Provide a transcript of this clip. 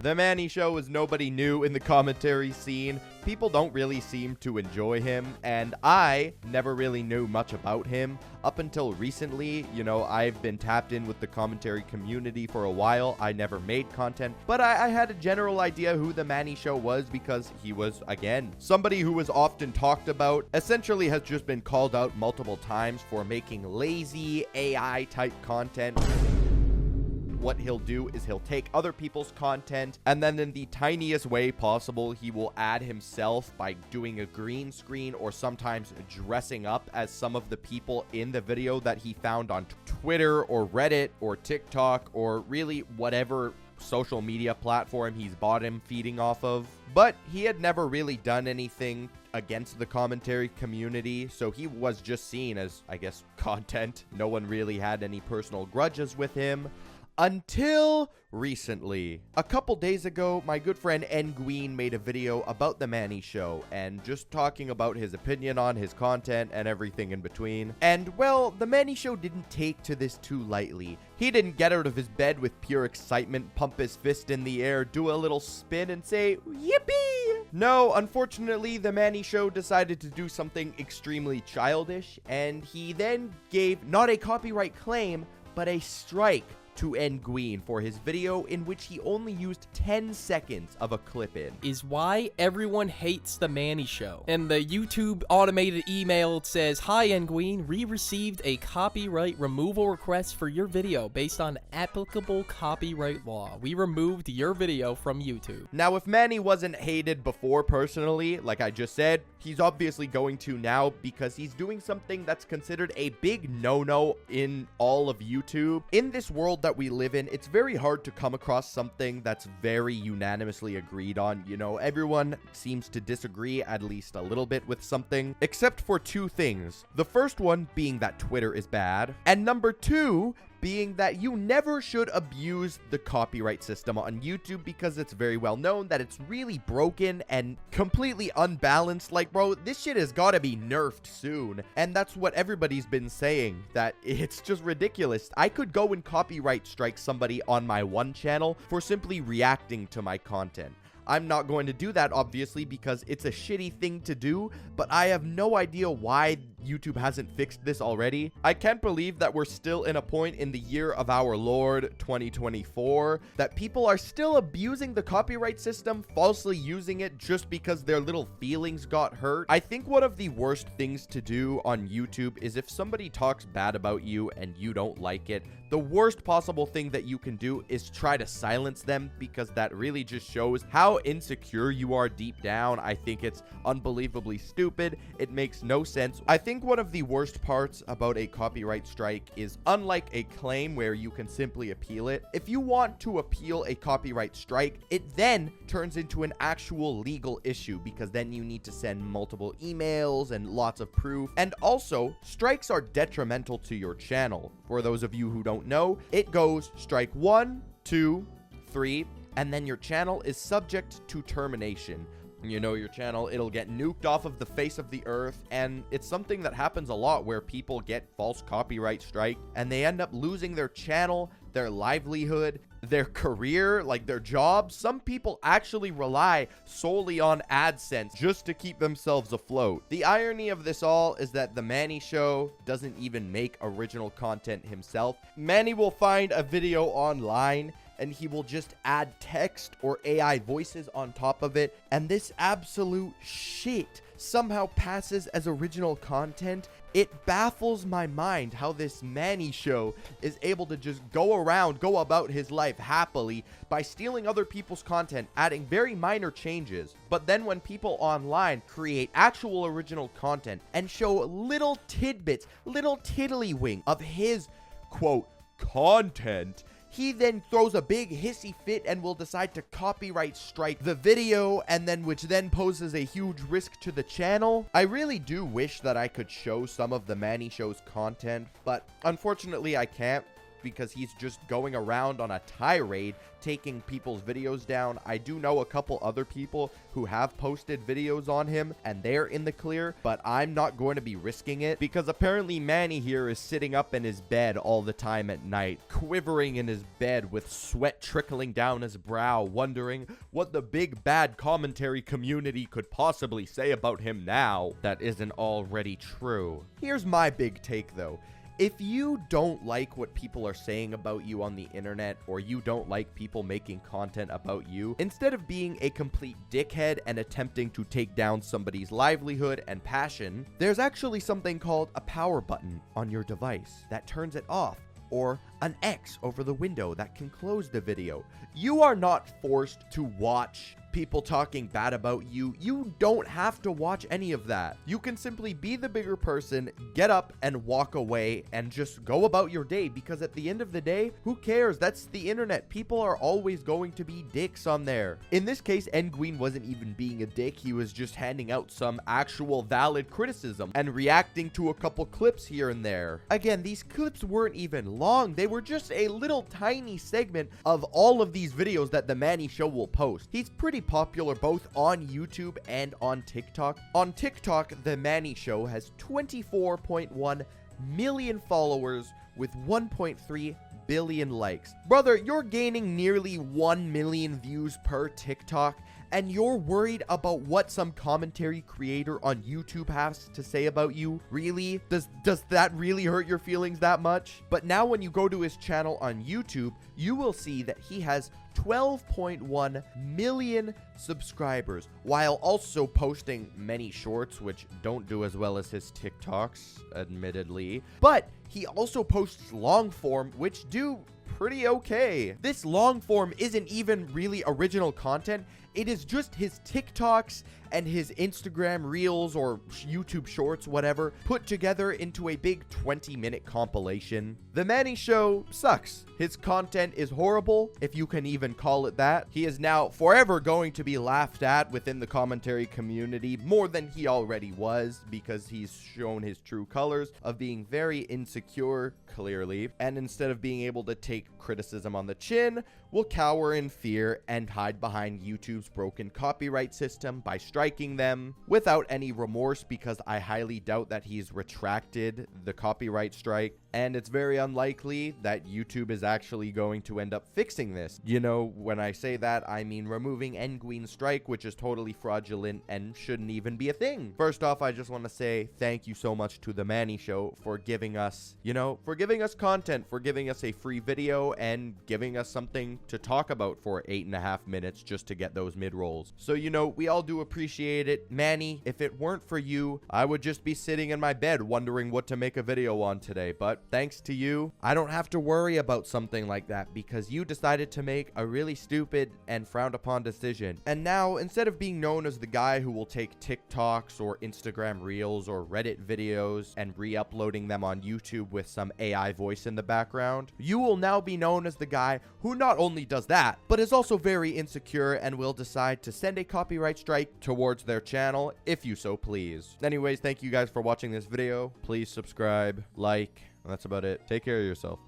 The Manny Show is nobody new in the commentary scene. People don't really seem to enjoy him, and I never really knew much about him up until recently. You know, I've been tapped in with the commentary community for a while. I never made content, but I had a general idea who the Manny Show was because he was, again, somebody who was often talked about, essentially has just been called out multiple times for making lazy AI type content. What he'll do is he'll take other people's content, and then in the tiniest way possible, he will add himself by doing a green screen or sometimes dressing up as some of the people in the video that he found on Twitter or Reddit or TikTok or really whatever social media platform he's bought him feeding off of. But he had never really done anything against the commentary community, so he was just seen as, I guess, content. No one really had any personal grudges with him. Until recently. A couple days ago, my good friend Nguyen made a video about the Manny Show and just talking about his opinion on his content and everything in between. And well, the Manny Show didn't take to this too lightly. He didn't get out of his bed with pure excitement, pump his fist in the air, do a little spin and say, "Yippee!" No, unfortunately, the Manny Show decided to do something extremely childish, and he then gave not a copyright claim, but a strike to Nguyen for his video in which he only used 10 seconds of a clip in. Is why everyone hates the Manny Show. And the YouTube automated email says, "Hi Nguyen, we received a copyright removal request for your video based on applicable copyright law. We removed your video from YouTube." Now, if Manny wasn't hated before personally, like I just said, he's obviously going to now because he's doing something that's considered a big no-no in all of YouTube. In this world that we live in, it's very hard to come across something that's very unanimously agreed on. You know, everyone seems to disagree at least a little bit with something, except for two things. The first one being that Twitter is bad, and number two being that you never should abuse the copyright system on YouTube because it's very well known that it's really broken and completely unbalanced. Like, bro, this shit has got to be nerfed soon. And that's what everybody's been saying, that it's just ridiculous. I could go and copyright strike somebody on my one channel for simply reacting to my content. I'm not going to do that, obviously, because it's a shitty thing to do, but I have no idea why YouTube hasn't fixed this already. I can't believe that we're still in a point in the year of our Lord 2024 that people are still abusing the copyright system, falsely using it just because their little feelings got hurt. I think one of the worst things to do on YouTube is if somebody talks bad about you and you don't like it, the worst possible thing that you can do is try to silence them, because that really just shows how insecure you are deep down. I think it's unbelievably stupid. It makes no sense. I think one of the worst parts about a copyright strike is, unlike a claim where you can simply appeal it, if you want to appeal a copyright strike, it then turns into an actual legal issue, because then you need to send multiple emails and lots of proof. And also, strikes are detrimental to your channel. For those of you who don't know, it goes strike 1, 2, 3, and then your channel is subject to termination. You know, your channel, it'll get nuked off of the face of the earth, and it's something that happens a lot where people get false copyright strike and they end up losing their channel, their livelihood, their career, like their job. Some people actually rely solely on AdSense just to keep themselves afloat. The irony of this all is that the Manny Show doesn't even make original content himself. Manny will find a video online and he will just add text or AI voices on top of it, and this absolute shit somehow passes as original content. It baffles my mind how this Manny Show is able to just go about his life happily by stealing other people's content, adding very minor changes. But then when people online create actual original content and show little tidbits, little tiddlywink of his, quote, content, he then throws a big hissy fit and will decide to copyright strike the video, and then which then poses a huge risk to the channel. I really do wish that I could show some of the Manny Show's content, but unfortunately I can't, because he's just going around on a tirade taking people's videos down. I do know a couple other people who have posted videos on him and they're in the clear, but I'm not going to be risking it because apparently Manny here is sitting up in his bed all the time at night, quivering in his bed with sweat trickling down his brow, wondering what the big bad commentary community could possibly say about him now that isn't already true. Here's my big take though. If you don't like what people are saying about you on the internet, or you don't like people making content about you, instead of being a complete dickhead and attempting to take down somebody's livelihood and passion, there's actually something called a power button on your device that turns it off, or an X over the window that can close the video. You are not forced to watch people talking bad about you. You don't have to watch any of that. You can simply be the bigger person, get up and walk away and just go about your day, because at the end of the day, who cares? That's the internet. People are always going to be dicks on there. In this case, Nguyen wasn't even being a dick. He was just handing out some actual valid criticism and reacting to a couple clips here and there. Again, these clips weren't even long. They were just a little tiny segment of all of these videos that the Manny Show will post. He's pretty popular both on YouTube and on TikTok. On TikTok, the Manny Show has 24.1 million followers with 1.3 billion likes. Brother, you're gaining nearly 1 million views per TikTok, and you're worried about what some commentary creator on YouTube has to say about you? Really? Does that really hurt your feelings that much? But now when you go to his channel on YouTube, you will see that he has 12.1 million subscribers, while also posting many shorts, which don't do as well as his TikToks, admittedly. But he also posts long form, which do pretty okay. This long form isn't even really original content. It is just his TikToks and his Instagram Reels or YouTube Shorts, whatever, put together into a big 20-minute compilation. The Manny Show sucks. His content is horrible, if you can even call it that. He is now forever going to be laughed at within the commentary community more than he already was, because he's shown his true colors of being very insecure, clearly, and instead of being able to take criticism on the chin, will cower in fear and hide behind YouTube's broken copyright system by striking them without any remorse, because I highly doubt that he's retracted the copyright strike, and it's very unlikely that YouTube is actually going to end up fixing this. You know, when I say that, I mean removing Nguyen's strike, which is totally fraudulent and shouldn't even be a thing. First off, I just want to say thank you so much to the Manny Show for giving us, for giving us content, for giving us a free video and giving us something to talk about for 8.5 minutes just to get those mid-rolls. So, we all do appreciate it. Manny, if it weren't for you, I would just be sitting in my bed wondering what to make a video on today. But thanks to you, I don't have to worry about something like that, because you decided to make a really stupid and frowned upon decision. And now, instead of being known as the guy who will take TikToks or Instagram Reels or Reddit videos and re-uploading them on YouTube with some AI voice in the background, you will now be known as the guy who not only does that, but is also very insecure and will decide to send a copyright strike towards their channel if you so please. Anyways, thank you guys for watching this video. Please subscribe, like, and that's about it. Take care of yourself.